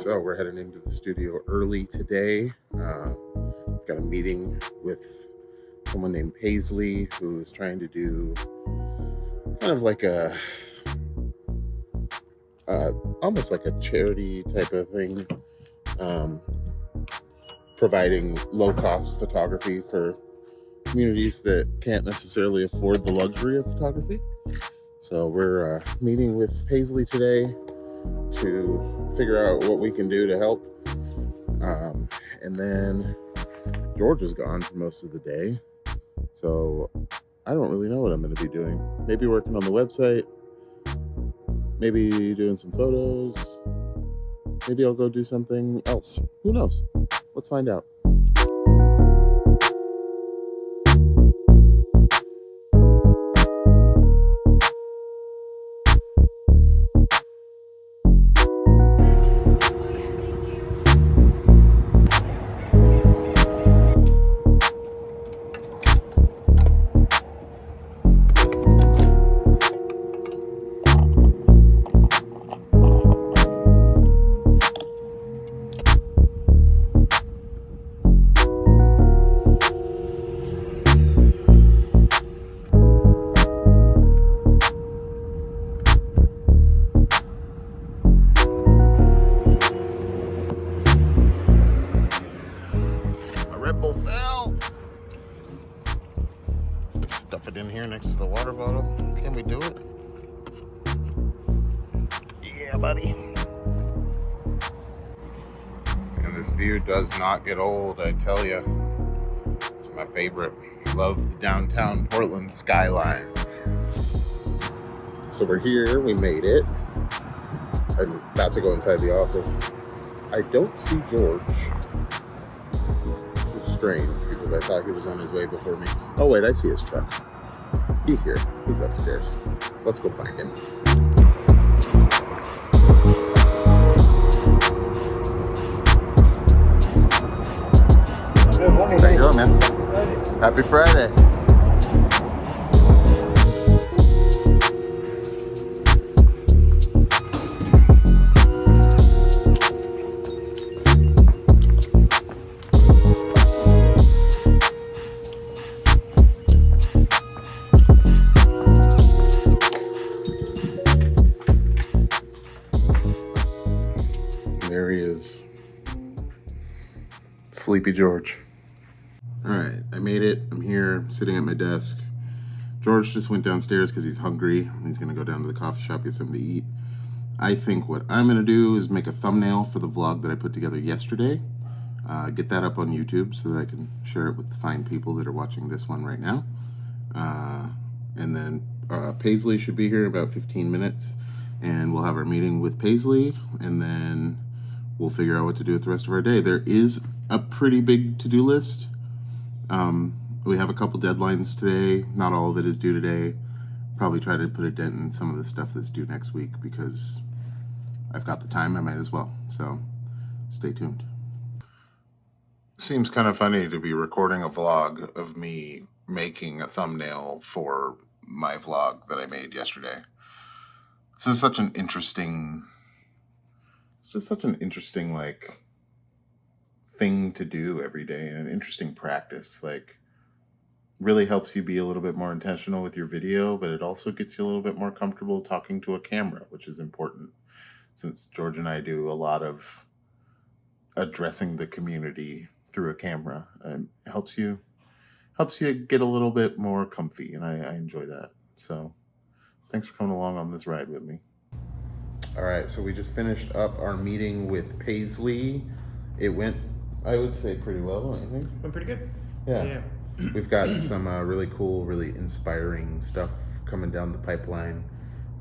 So we're heading into the studio early today. I've got a meeting with someone named Paisley who is trying to do kind of like almost like a charity type of thing, um, providing low-cost photography for communities that can't necessarily afford the luxury of photography. So we're meeting with Paisley today to figure out what we can do to help. And then George is gone for most of the day, so I don't really know what I'm going to be doing. Maybe working on the website, maybe doing some photos, maybe I'll go do something else. Who knows? Let's find out. Stuff it in here next to the water bottle. Can we do it? Yeah, buddy. And this view does not get old, I tell you. It's my favorite. Love the downtown Portland skyline. So we're here, we made it. I'm about to go inside the office. I don't see George. This is strange because I thought he was on his way before me. Oh wait, I see his truck. He's here. He's upstairs. Let's go find him. Good morning. How you doing, man? Happy Friday. There he is. Sleepy George. All right, I made it. I'm here, sitting at my desk. George just went downstairs because he's hungry. He's gonna go down to the coffee shop, get something to eat. I think what I'm gonna do is make a thumbnail for the vlog that I put together yesterday. Get that up on YouTube so that I can share it with the fine people that are watching this one right now. And then Paisley should be here in about 15 minutes, and we'll have our meeting with Paisley, and then we'll figure out what to do with the rest of our day. There is a pretty big to-do list. We have a couple deadlines today. Not all of it is due today. Probably try to put a dent in some of the stuff that's due next week because I've got the time, I might as well. So stay tuned. Seems kind of funny to be recording a vlog of me making a thumbnail for my vlog that I made yesterday. This is such an interesting, it's just such an interesting like thing to do every day, and an interesting practice. Like, really helps you be a little bit more intentional with your video, but it also gets you a little bit more comfortable talking to a camera, which is important since George and I do a lot of addressing the community through a camera, and helps you get a little bit more comfy, and I enjoy that. So thanks for coming along on this ride with me. All right, so we just finished up our meeting with Paisley. It went, I would say, pretty well, don't you think? Went pretty good. Yeah. We've got some really cool, really inspiring stuff coming down the pipeline.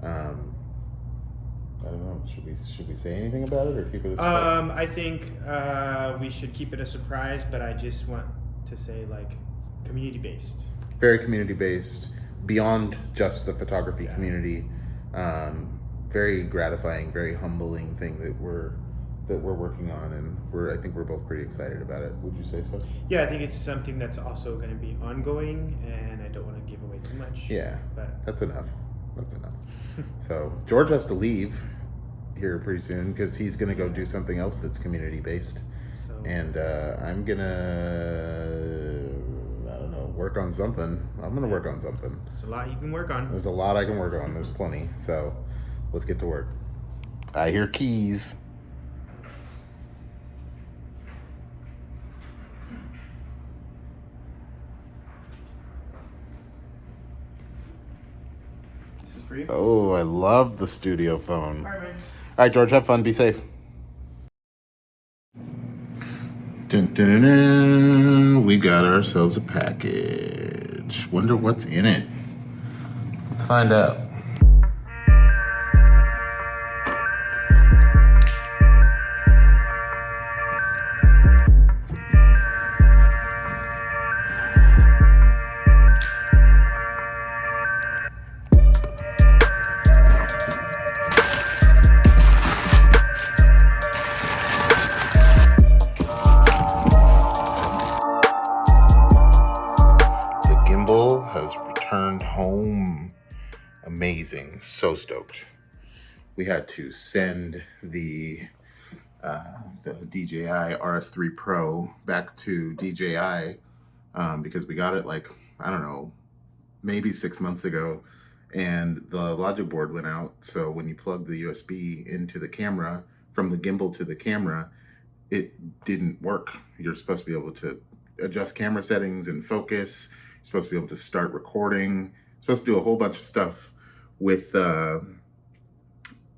I don't know. Should we say anything about it or keep it a surprise? I think we should keep it a surprise, but I just want to say, like, community-based. Very community-based, beyond just the photography community. Very gratifying, very humbling thing that we're working on, and I think we're both pretty excited about it. Would you say so? Yeah, I think it's something that's also going to be ongoing, and I don't want to give away too much. Yeah, but that's enough. So George has to leave. here pretty soon because he's gonna go do something else that's community based, So and I'm gonna, I don't know, work on something. I'm gonna work on something. there's a lot you can work on. There's a lot I can work on. There's plenty. So let's get to work. I hear keys. This is for you. Oh, I love the studio phone. All right, man. All right, George, have fun. Be safe. Dun, dun, dun, dun. We got ourselves a package. Wonder what's in it. Let's find out. Has returned home. Amazing. So stoked. We had to send the DJI RS3 Pro back to DJI because we got it like, I don't know, maybe 6 months ago, and the logic board went out. So when you plug the USB into the camera from the gimbal to the camera, it didn't work. You're supposed to be able to adjust camera settings and focus. You're supposed to be able to start recording. You're supposed to do a whole bunch of stuff with from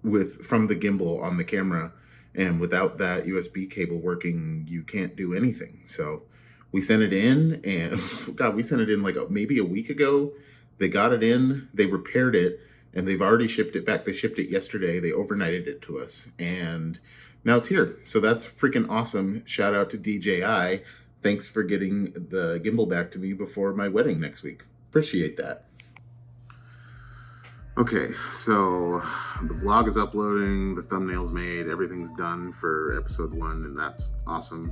the gimbal on the camera, and without that USB cable working, you can't do anything. So we sent it in, and God, we sent it in like maybe a week ago. They got it in, they repaired it, and they've already shipped it back. They shipped it yesterday. They overnighted it to us, and now it's here. So that's freaking awesome. Shout out to DJI. Thanks for getting the gimbal back to me before my wedding next week. Appreciate that. Okay, so the vlog is uploading, the thumbnail's made, everything's done for episode 1, and that's awesome.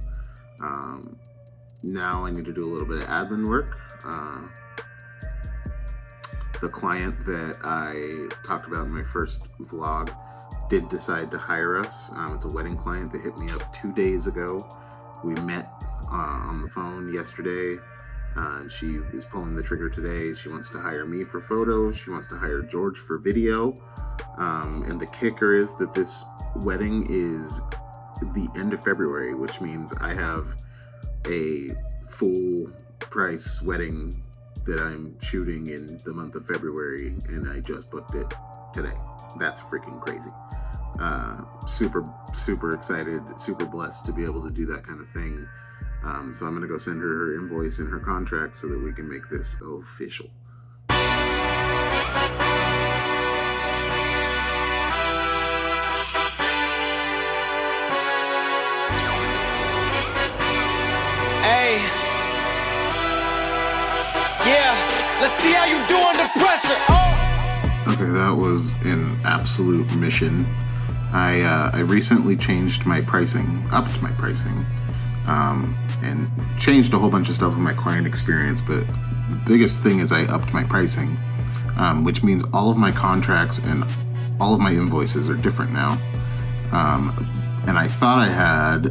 Now I need to do a little bit of admin work. The client that I talked about in my first vlog did decide to hire us. It's a wedding client that hit me up 2 days ago. We met on the phone yesterday. She is pulling the trigger today. She wants to hire me for photos. She wants to hire George for video. And the kicker is that this wedding is the end of February, which means I have a full price wedding that I'm shooting in the month of February, and I just booked it today. That's freaking crazy. Super excited, super blessed to be able to do that kind of thing. So I'm gonna go send her invoice and her contract so that we can make this official. Hey, yeah, let's see how you do under pressure. Okay, that was an absolute mission. I recently changed my pricing, upped my pricing, and changed a whole bunch of stuff in my client experience, but the biggest thing is I upped my pricing, which means all of my contracts and all of my invoices are different now. And I thought I had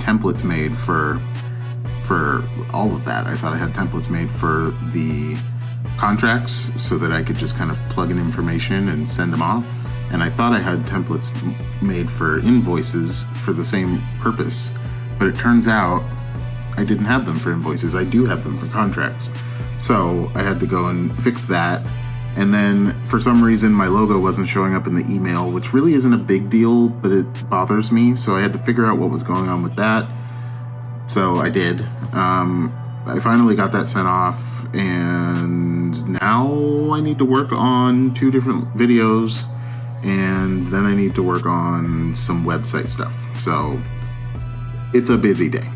templates made for all of that. I thought I had templates made for the contracts so that I could just kind of plug in information and send them off. And I thought I had templates made for invoices for the same purpose. But it turns out I didn't have them for invoices. I do have them for contracts. So I had to go and fix that. And then for some reason, my logo wasn't showing up in the email, which really isn't a big deal, but it bothers me. So I had to figure out what was going on with that. So I did. I finally got that sent off, and now I need to work on 2 different videos, and then I need to work on some website stuff. So it's a busy day.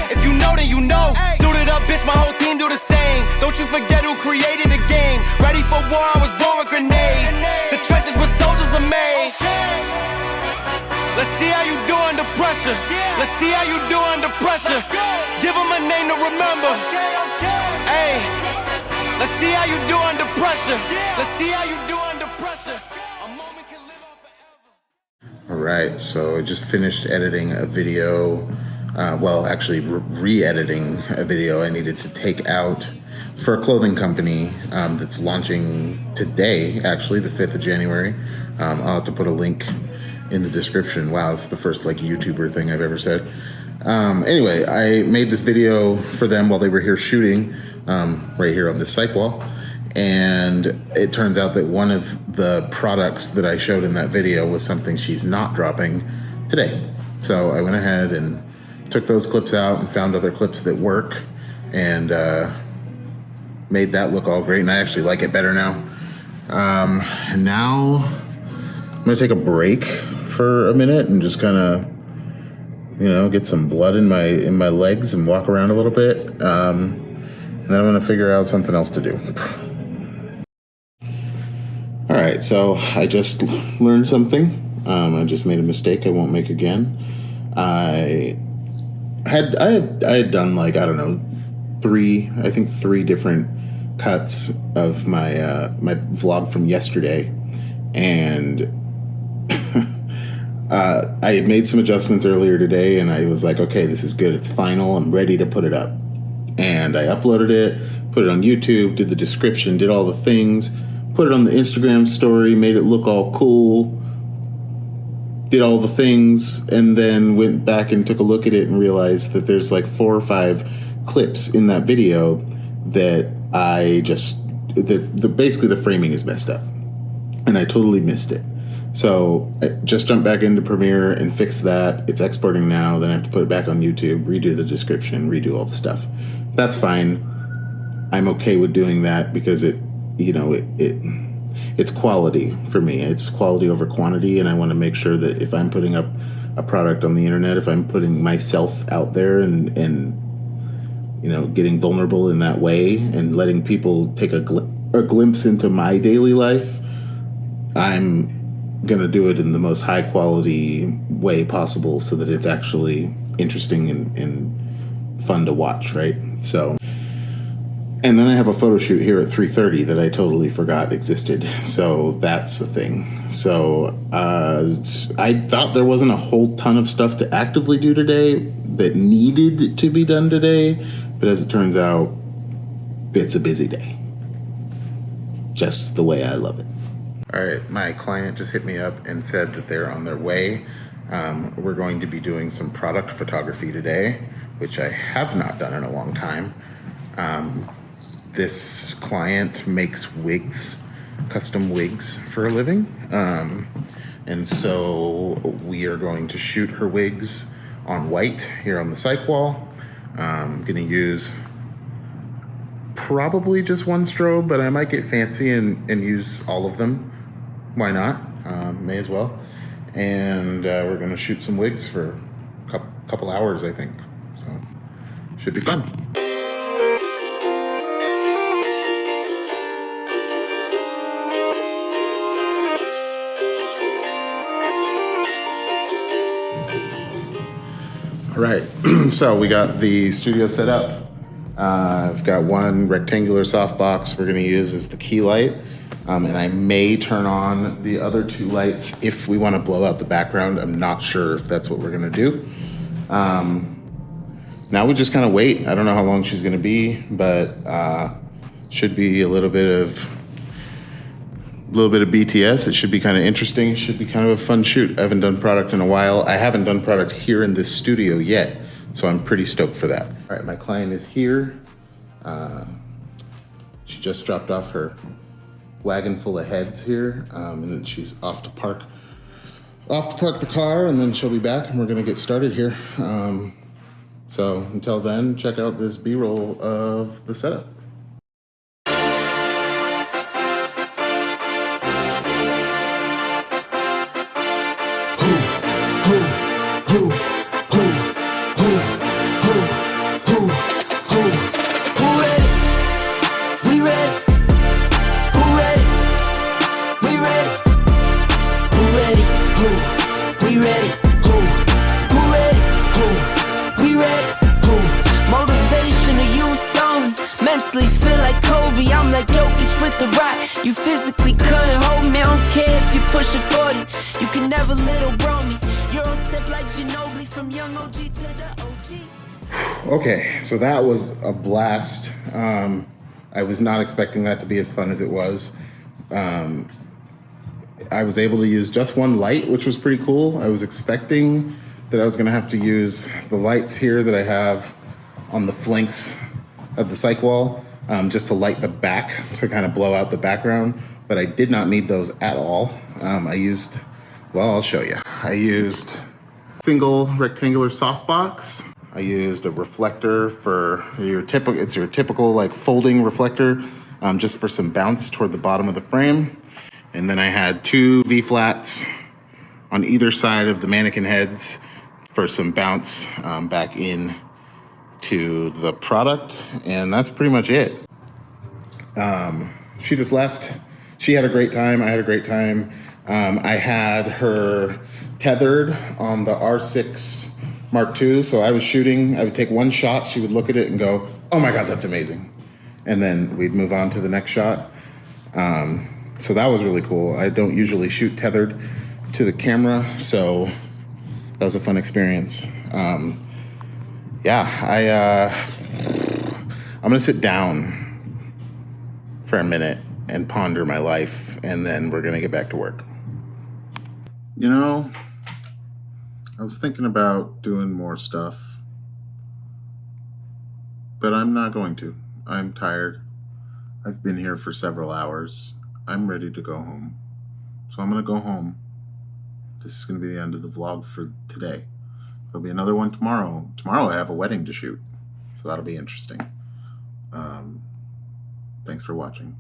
If you know, then you know. Suited up, bitch, my whole team do the same. Don't you forget who created the game. Ready for war, I was born with grenades. The trenches where soldiers are made. Let's see how you do under pressure. Let's see how you do under pressure. Give them a name to remember. Hey, let's see how you do under pressure. Let's see how you do under pressure. A moment can right, so I just finished editing a video. Well, actually re-editing a video I needed to take out. It's for a clothing company that's launching today, actually, the 5th of January. I'll have to put a link in the description. Wow, it's the first like YouTuber thing I've ever said. Anyway, I made this video for them while they were here shooting, right here on this cyc wall. And it turns out that one of the products that I showed in that video was something she's not dropping today. So I went ahead and took those clips out and found other clips that work and made that look all great. And I actually like it better now. And now I'm gonna take a break for a minute and just kind of, you know, get some blood in my legs and walk around a little bit. And then I'm gonna figure out something else to do. All right, so I just learned something. I just made a mistake I won't make again. I had done like, I don't know, three different cuts of my my vlog from yesterday, and I had made some adjustments earlier today, and I was like, okay, this is good, it's final, I'm ready to put it up. And I uploaded it, put it on YouTube, did the description, did all the things, put it on the Instagram story, made it look all cool, did all the things, and then went back and took a look at it and realized that there's like 4 or 5 clips in that video that basically the framing is messed up. And I totally missed it. So I just jumped back into Premiere and fixed that. It's exporting now. Then I have to put it back on YouTube, redo the description, redo all the stuff. That's fine. I'm okay with doing that because it's quality for me. It's quality over quantity, and I want to make sure that if I'm putting up a product on the internet, if I'm putting myself out there and you know, getting vulnerable in that way and letting people take a glimpse into my daily life, I'm gonna do it in the most high quality way possible so that it's actually interesting and fun to watch, right? So, and then I have a photo shoot here at 3:30 that I totally forgot existed. So that's the thing. So I thought there wasn't a whole ton of stuff to actively do today that needed to be done today. But as it turns out, it's a busy day. Just the way I love it. All right, my client just hit me up and said that they're on their way. We're going to be doing some product photography today, which I have not done in a long time. This client makes wigs, custom wigs for a living. And so we are going to shoot her wigs on white here on the cyc wall. I'm gonna use probably just one strobe, but I might get fancy and use all of them. Why not? May as well. And we're gonna shoot some wigs for a couple hours, I think. So should be fun. All right, so we got the studio set up. I've got one rectangular softbox we're gonna use as the key light. And I may turn on the other 2 lights if we wanna blow out the background. I'm not sure if that's what we're gonna do. Now we just kind of wait. I don't know how long she's gonna be, but should be a little bit of BTS. It should be kind of interesting. It should be kind of a fun shoot. I haven't done product in a while. I haven't done product here in this studio yet, so I'm pretty stoked for that. All right, my client is here. She just dropped off her wagon full of heads here, and then she's off to park the car, and then she'll be back, and we're gonna get started here. So until then, check out this B-roll of the setup. You physically couldn't hold me, I don't care if you're pushing 40. You can never little bro me. You're on step like Ginobili from young OG to the OG. Okay, so that was a blast. I was not expecting that to be as fun as it was. I was able to use just one light, which was pretty cool. I was expecting that I was going to have to use the lights here that I have on the flanks of the cyc wall, just to light the back, to kind of blow out the background. But I did not need those at all. I'll show you. I used single rectangular softbox. I used a reflector for your typical like folding reflector, just for some bounce toward the bottom of the frame. And then I had 2 V-flats on either side of the mannequin heads for some bounce back in to the product. And that's pretty much it. She just left. She had a great time. I had a great time. I had her tethered on the R6 Mark II. So I was shooting. I would take one shot. She would look at it and go, "Oh my God, that's amazing." And then we'd move on to the next shot. So that was really cool. I don't usually shoot tethered to the camera, so that was a fun experience. I'm gonna sit down for a minute and ponder my life, and then we're gonna get back to work. You know, I was thinking about doing more stuff, but I'm not going to. I'm tired. I've been here for several hours. I'm ready to go home. So I'm going to go home. This is going to be the end of the vlog for today. There'll be another one tomorrow. Tomorrow I have a wedding to shoot, so that'll be interesting. Thanks for watching.